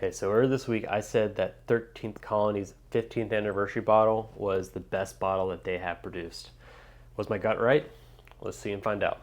Okay, so earlier this week I said that 13th Colony's 15th anniversary bottle was the best bottle that they have produced. Was my gut right? Let's see and find out.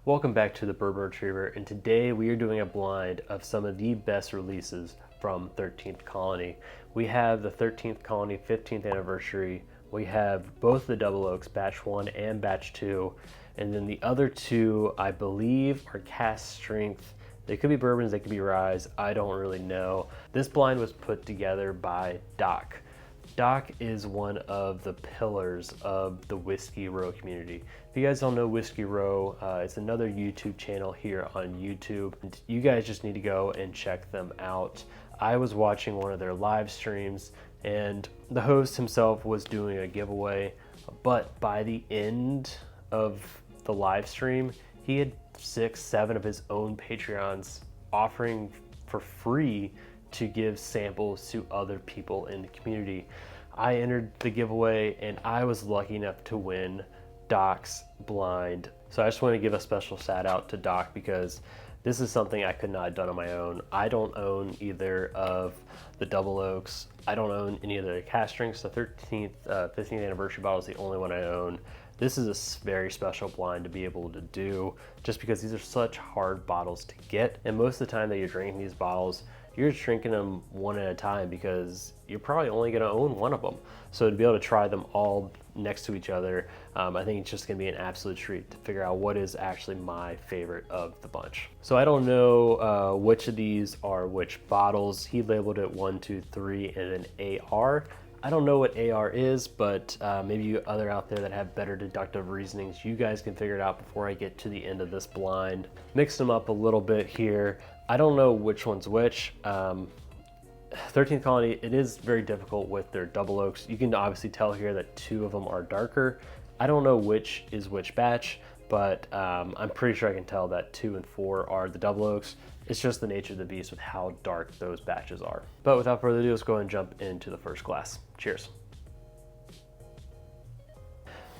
Welcome back to the Bourbon Retriever, and today we are doing a blind of some of the best releases from 13th Colony. We have the 13th Colony 15th anniversary. We have both the Double Oaks, Batch 1 and Batch 2, and then the other two, I believe, are cask strength. They could be bourbons, they could be rye, I don't really know. This blind was put together by Doc. Doc is one of the pillars of the Whiskey Row community. If you guys don't know Whiskey Row, it's another YouTube channel here on YouTube. You guys just need to go and check them out. I was watching one of their live streams and the host himself was doing a giveaway, but by the end of the live stream, he had 6, 7 of his own Patreons offering for free to give samples to other people in the community. I entered the giveaway and I was lucky enough to win Doc's blind. So I just want to give a special shout out to Doc because this is something I could not have done on my own. I don't own either of the Double Oaks. I don't own any of the cask strengths. The 15th anniversary bottle is the only one I own. This is a very special blind to be able to do just because these are such hard bottles to get. And most of the time that you're drinking these bottles, you're just drinking them one at a time because you're probably only gonna own one of them. So to be able to try them all next to each other, I think it's just gonna be an absolute treat to figure out what is actually my favorite of the bunch. So I don't know which of these are which bottles. He labeled it 1, 2, 3, and an AR. I don't know what AR is, but maybe you other out there that have better deductive reasonings, you guys can figure it out before I get to the end of this blind. Mix them up a little bit here. I don't know which one's which. 13th Colony, it is very difficult with their Double Oaks. You can obviously tell here that 2 of them are darker. I don't know which is which batch, but I'm pretty sure I can tell that 2 and 4 are the Double Oaks. It's just the nature of the beast with how dark those batches are. But without further ado, let's go ahead and jump into the first glass. Cheers.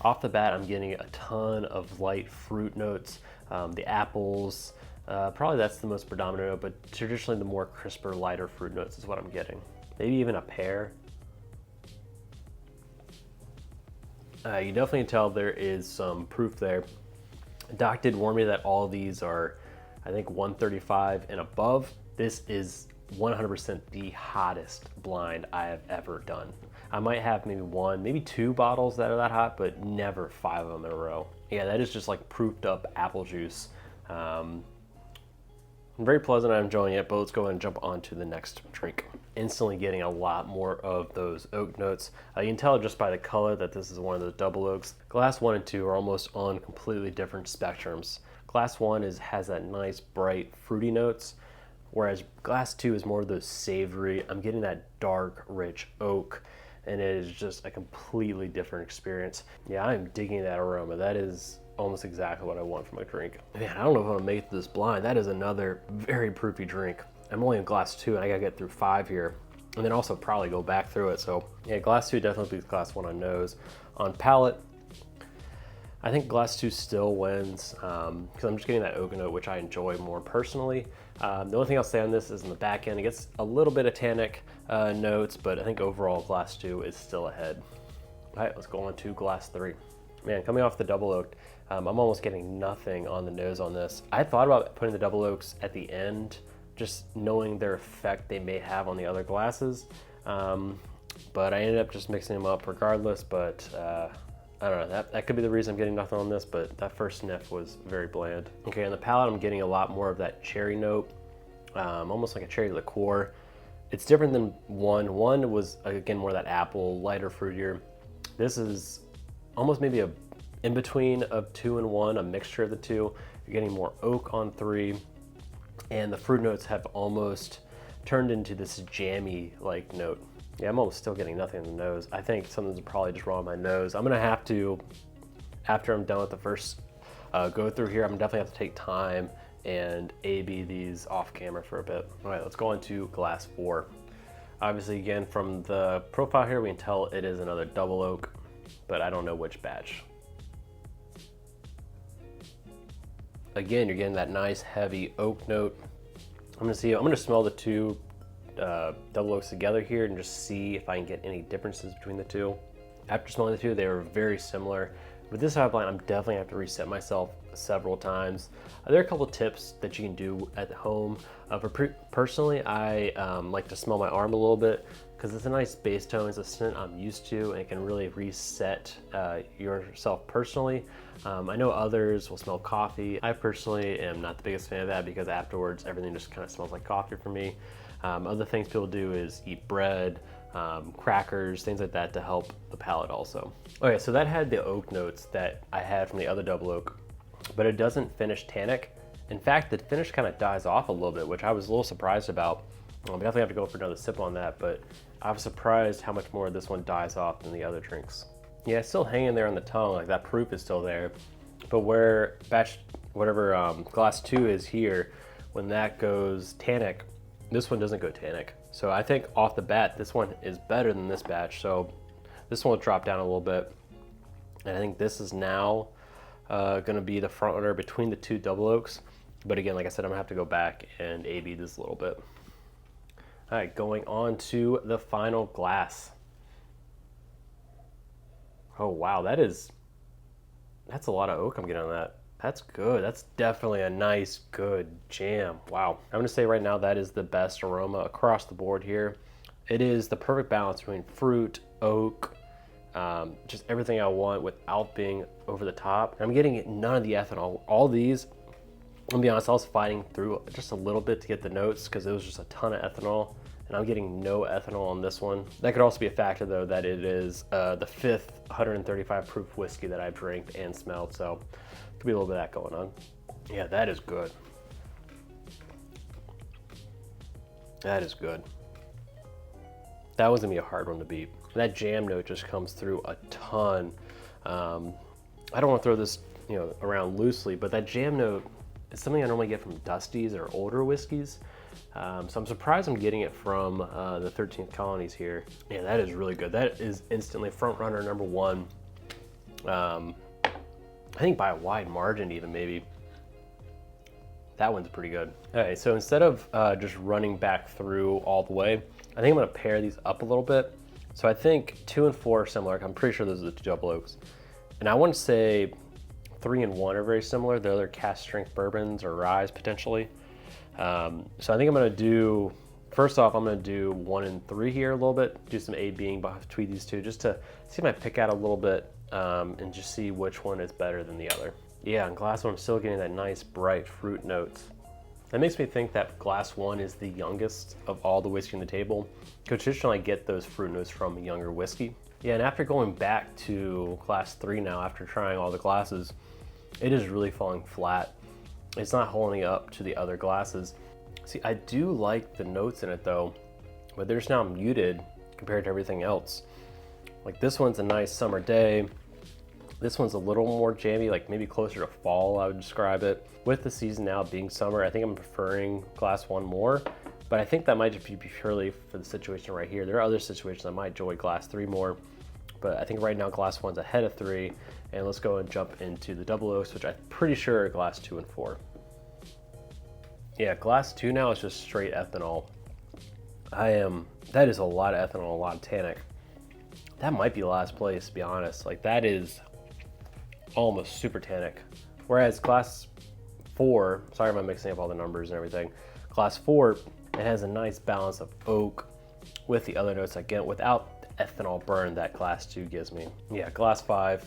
Off the bat, I'm getting a ton of light fruit notes. The apples, probably that's the most predominant note, but traditionally the more crisper, lighter fruit notes is what I'm getting. Maybe even a pear. You definitely can tell there is some proof there. Doc did warn me that all of these are, I think, 135 and above. This is 100% the hottest blind I have ever done. I might have maybe 1, maybe 2 bottles that are that hot, but never 5 of them in a row. Yeah, that is just like proofed up apple juice. Very pleasant, I'm enjoying it, but let's go ahead and jump on to the next drink. Instantly getting a lot more of those oak notes. You can tell just by the color that this is one of those Double Oaks. Glass 1 and 2 are almost on completely different spectrums. Glass 1 has that nice bright fruity notes, whereas Glass 2 is more of those savory. I'm getting that dark, rich oak, and it is just a completely different experience. Yeah, I'm digging that aroma. That is almost exactly what I want from a drink. Man, I don't know if I'm gonna make it to this blind. That is another very proofy drink. I'm only in Glass 2 and I gotta get through 5 here. And then also probably go back through it. So yeah, Glass 2 definitely beats Glass 1 on nose. On palate, I think Glass 2 still wins because I'm just getting that oak note, which I enjoy more personally. The only thing I'll say on this is in the back end, it gets a little bit of tannic notes, but I think overall Glass 2 is still ahead. All right, let's go on to Glass 3. Man, coming off the Double Oak, I'm almost getting nothing on the nose on this. I thought about putting the Double Oaks at the end, just knowing their effect they may have on the other glasses. But I ended up just mixing them up regardless, but I don't know, that could be the reason I'm getting nothing on this, but that first sniff was very bland. Okay, on the palate, I'm getting a lot more of that cherry note, almost like a cherry liqueur. It's different than 1. 1 was, again, more that apple, lighter, fruitier. This is almost maybe a in between of 2 and 1, a mixture of the two. You're getting more oak on 3, and the fruit notes have almost turned into this jammy like note. Yeah, I'm almost still getting nothing in the nose. I think something's probably just wrong with my nose. I'm gonna have to, after I'm done with the first go through here, I'm definitely have to take time and A/B these off camera for a bit. All right, let's go on to Glass 4. Obviously, again, from the profile here, we can tell it is another Double Oak. but I don't know which batch. Again, you're getting that nice heavy oak note. I'm gonna smell the two double oaks together here and just see if I can get any differences between the two. After smelling the two, they were very similar. With this style blind, I'm definitely gonna have to reset myself several times. There are a couple tips that you can do at home. Personally, I like to smell my arm a little bit because it's a nice bass tone. It's a scent I'm used to, and it can really reset yourself personally. I know others will smell coffee. I personally am not the biggest fan of that because afterwards everything just kind of smells like coffee for me. Other things people do is eat bread, crackers, things like that to help the palate also. Okay, so that had the oak notes that I had from the other double oak, but it doesn't finish tannic. In fact, the finish kind of dies off a little bit, which I was a little surprised about. I definitely have to go for another sip on that, but I was surprised how much more this one dies off than the other drinks. Yeah, it's still hanging there on the tongue, like that proof is still there. But where glass 2 is here, when that goes tannic, this one doesn't go tannic. So I think off the bat, this one is better than this batch. So this one will drop down a little bit. And I think this is now gonna be the front runner between the two double oaks. But again, like I said, I'm gonna have to go back and A/B this a little bit. All right, going on to the final glass. Oh wow, that's a lot of oak I'm getting on that. That's good. That's definitely a nice, good jam. Wow. I'm gonna say right now that is the best aroma across the board here. It is the perfect balance between fruit, oak, just everything I want without being over the top. I'm getting none of the ethanol. All these, I'm gonna be honest, I was fighting through just a little bit to get the notes because it was just a ton of ethanol, and I'm getting no ethanol on this one. That could also be a factor though, that it is the 5th 135 proof whiskey that I've drank and smelled, so could be a little bit of that going on. Yeah, that is good. That is good. That was gonna be a hard one to beat. That jam note just comes through a ton. I don't want to throw this, around loosely, but that jam note is something I normally get from Dusty's or older whiskeys. So I'm surprised I'm getting it from the 13th Colonies here. Yeah, that is really good. That is instantly front runner number 1. I think by a wide margin even, maybe. That one's pretty good. All right, so instead of just running back through all the way, I think I'm gonna pair these up a little bit. So I think 2 and 4 are similar. I'm pretty sure those are the two double oaks. And I want to say 3 and 1 are very similar. The other cast strength bourbons or ryes potentially. So I think I'm gonna do, first off, I'm gonna do 1 and 3 here a little bit, do some A/Bing between these two, just to see if I pick out a little bit and just see which one is better than the other. Yeah, in glass 1, I'm still getting that nice bright fruit notes. That makes me think that glass 1 is the youngest of all the whiskey on the table. Because traditionally I get those fruit notes from younger whiskey. Yeah, and after going back to glass 3 now, after trying all the glasses, it is really falling flat. It's not holding up to the other glasses. See, I do like the notes in it though, but they're just now muted compared to everything else. Like this one's a nice summer day. This one's a little more jammy, like maybe closer to fall, I would describe it. With the season now being summer, I think I'm preferring glass 1 more, but I think that might just be purely for the situation right here. There are other situations I might enjoy glass 3 more, but I think right now glass 1's ahead of 3, and let's go and jump into the double oaks, which I'm pretty sure are glass 2 and 4. Yeah, glass 2 now is just straight ethanol. That is a lot of ethanol, a lot of tannic. That might be last place, to be honest. Like that is almost super tannic. Whereas glass 4, sorry if I'm mixing up all the numbers and everything. Glass 4, it has a nice balance of oak with the other notes I get without the ethanol burn that glass 2 gives me. Yeah, glass 5,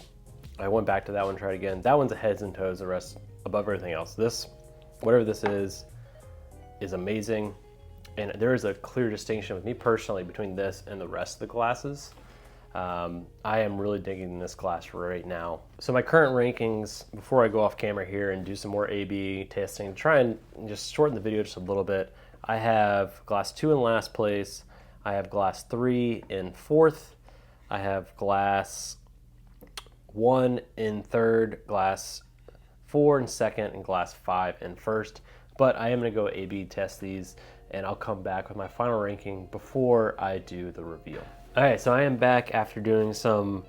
I went back to that one, tried again. That one's a heads and toes, the rest above everything else. This, whatever this is amazing. And there is a clear distinction with me personally between this and the rest of the glasses. I am really digging this glass right now. So my current rankings, before I go off camera here and do some more A/B testing, try and just shorten the video just a little bit. I have glass 2 in last place. I have glass 3 in 4th. I have glass 1 in 3rd, glass 4 in 2nd, and glass 5 in 1st. But I am gonna go A/B test these, and I'll come back with my final ranking before I do the reveal. All right, so I am back after doing some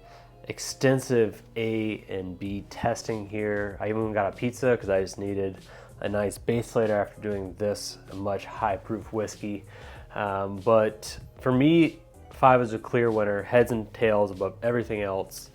extensive A and B testing here. I even got a pizza because I just needed a nice base later after doing this much high proof whiskey. But for me, 5 is a clear winner, heads and tails above everything else.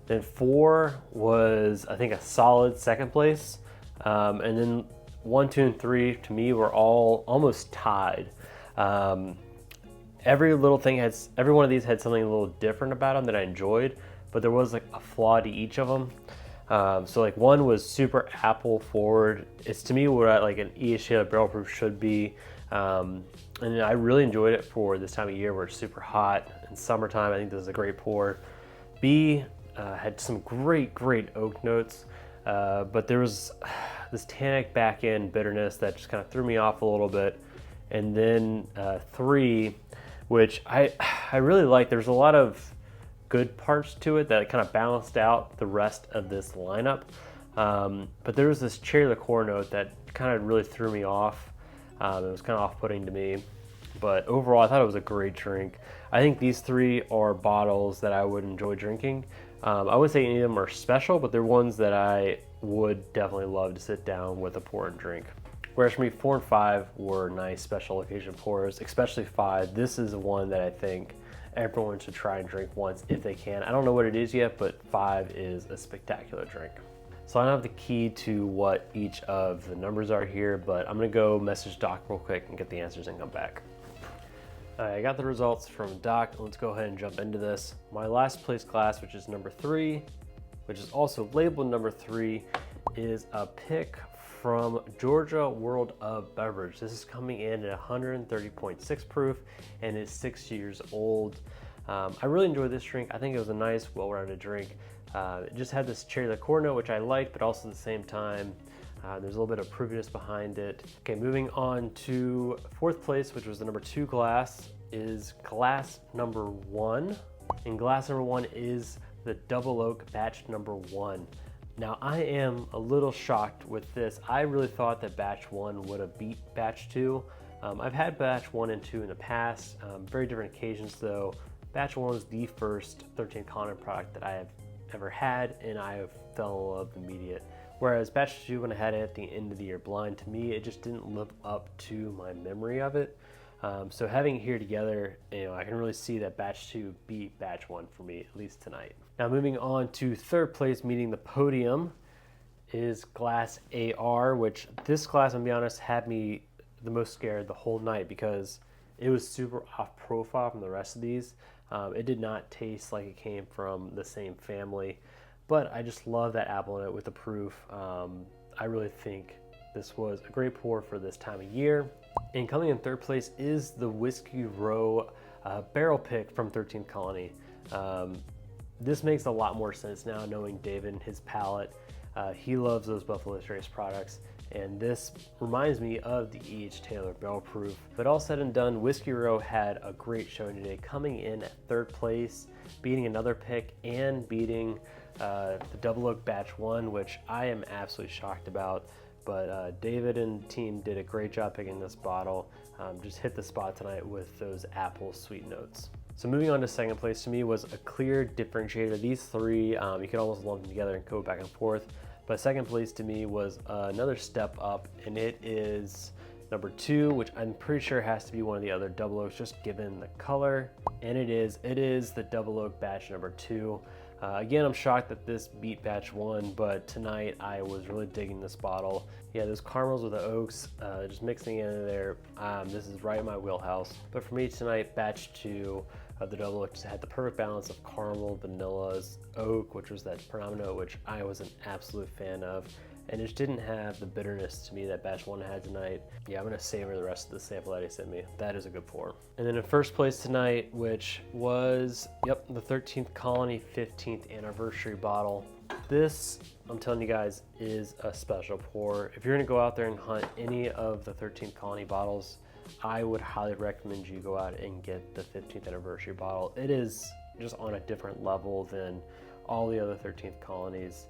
Then 4 was, I think, a solid second place. And then 1, 2, and 3 to me were all almost tied. Every little thing every one of these had something a little different about them that I enjoyed, but there was like a flaw to each of them. So like 1 was super apple forward. It's to me what like an E.H. Taylor barrel proof should be. And I really enjoyed it for this time of year where it's super hot in summertime. I think this is a great pour. B had some great oak notes, but there was this tannic back end bitterness that just kind of threw me off a little bit. And then 3, which I really like. There's a lot of good parts to it that kind of balanced out the rest of this lineup. But there was this cherry liqueur note that kind of really threw me off. It was kind of off-putting to me, but overall I thought it was a great drink. I think these 3 are bottles that I would enjoy drinking. I wouldn't say any of them are special, but they're ones that I would definitely love to sit down with a pour and drink. Whereas for me, 4 and 5 were nice special occasion pours, especially 5. This is one that I think everyone should try and drink once if they can. I don't know what it is yet, but 5 is a spectacular drink. So I don't have the key to what each of the numbers are here, but I'm gonna go message Doc real quick and get the answers and come back. All right, I got the results from Doc. Let's go ahead and jump into this. My last place glass, which is number 3, which is also labeled number 3, is a pick from Georgia World of Beverage. This is coming in at 130.6 proof and is 6 years old. I really enjoyed this drink. I think it was a nice, well-rounded drink. It just had this cherry liqueur note, which I liked, but also at the same time, there's a little bit of fruitiness behind it. Okay, moving on to 4th place, which was the number 2 glass, is glass number 1. And glass number 1 is the Double Oak batch number 1. Now I am a little shocked with this. I really thought that batch 1 would have beat batch 2. I've had batch 1 and 2 in the past, very different occasions though. Batch 1 was the first 13th Colony product that I have ever had, and I fell in love immediate. Whereas batch 2, when I had it at the end of the year blind, to me it just didn't live up to my memory of it. So having it here together, I can really see that batch 2 beat batch 1 for me, at least tonight. Now moving on to 3rd place, meeting the podium, is glass AR, which this glass, I'm gonna be honest, had me the most scared the whole night because it was super off profile from the rest of these. It did not taste like it came from the same family, but I just love that apple note with the proof. I really think this was a great pour for this time of year. And coming in 3rd place is the Whiskey Row barrel pick from 13th Colony. This makes a lot more sense now knowing David and his palate. He loves those Buffalo Trace products, and this reminds me of the E.H. Taylor barrel proof. But all said and done, Whiskey Row had a great showing today, coming in at 3rd place, beating another pick and beating the Double Oak Batch 1, which I am absolutely shocked about. But David and team did a great job picking this bottle. Just hit the spot tonight with those apple sweet notes. So moving on to 2nd place, to me was a clear differentiator. These 3, you could almost lump them together and go back and forth. But 2nd place to me was another step up, and it is number 2, which I'm pretty sure has to be one of the other Double Oaks, just given the color. And it is the Double Oak batch number 2. Again, I'm shocked that this beat batch 1, but tonight I was really digging this bottle. Yeah, those caramels with the oaks, just mixing in there. This is right in my wheelhouse. But for me tonight, batch 2 of the Double Oak just had the perfect balance of caramel, vanillas, oak, which was that predominant, which I was an absolute fan of. And it just didn't have the bitterness to me that batch 1 had tonight. Yeah, I'm gonna savor the rest of the sample that he sent me. That is a good pour. And then in 1st place tonight, which was, the 13th Colony 15th anniversary bottle. This, I'm telling you guys, is a special pour. If you're gonna go out there and hunt any of the 13th Colony bottles, I would highly recommend you go out and get the 15th anniversary bottle. It is just on a different level than all the other 13th Colonies.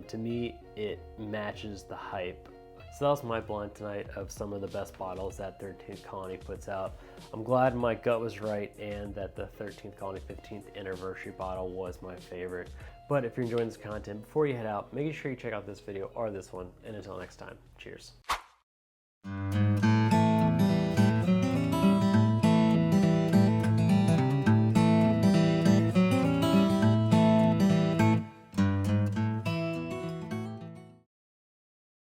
To me, it matches the hype So that was my blind tonight of some of the best bottles that 13th Colony puts out. I'm glad my gut was right and that the 13th Colony 15th anniversary bottle was my favorite. But if you're enjoying this content, before you head out, make sure you check out this video or this one. And until next time, cheers.